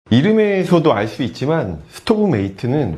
이름에서도 알 수 있지만 스토브 메이트는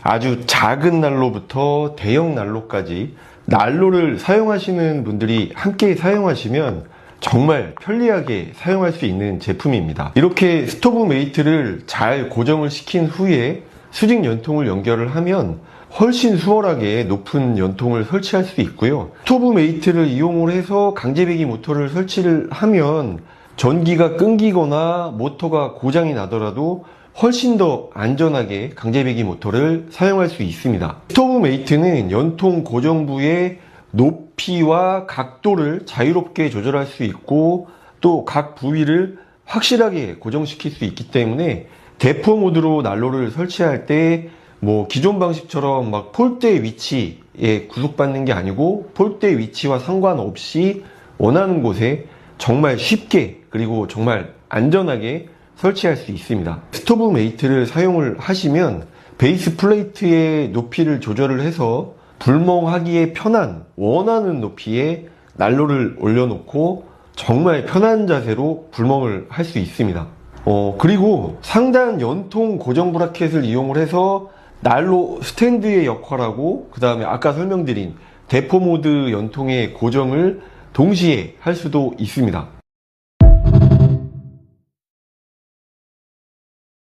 아주 작은 난로부터 대형 난로까지 난로를 사용하시는 분들이 함께 사용하시면 정말 편리하게 사용할 수 있는 제품입니다. 이렇게 스토브 메이트를 잘 고정을 시킨 후에 수직 연통을 연결을 하면 훨씬 수월하게 높은 연통을 설치할 수 있고요. 스토브 메이트를 이용을 해서 강제배기 모터를 설치를 하면 전기가 끊기거나 모터가 고장이 나더라도 훨씬 더 안전하게 강제배기 모터를 사용할 수 있습니다. 스토브 메이트는 연통 고정부의 높이와 각도를 자유롭게 조절할 수 있고 또 각 부위를 확실하게 고정시킬 수 있기 때문에 대포 모드로 난로를 설치할 때 기존 방식처럼 막 폴대 위치에 구속받는 게 아니고 폴대 위치와 상관없이 원하는 곳에 정말 쉽게 그리고 정말 안전하게 설치할 수 있습니다. 스토브 메이트를 사용을 하시면 베이스 플레이트의 높이를 조절을 해서 불멍하기에 편한 원하는 높이의 난로를 올려놓고 정말 편한 자세로 불멍을 할 수 있습니다. 그리고 상단 연통 고정 브라켓을 이용을 해서 난로 스탠드의 역할하고 그 다음에 아까 설명드린 대포 모드 연통의 고정을 동시에 할 수도 있습니다.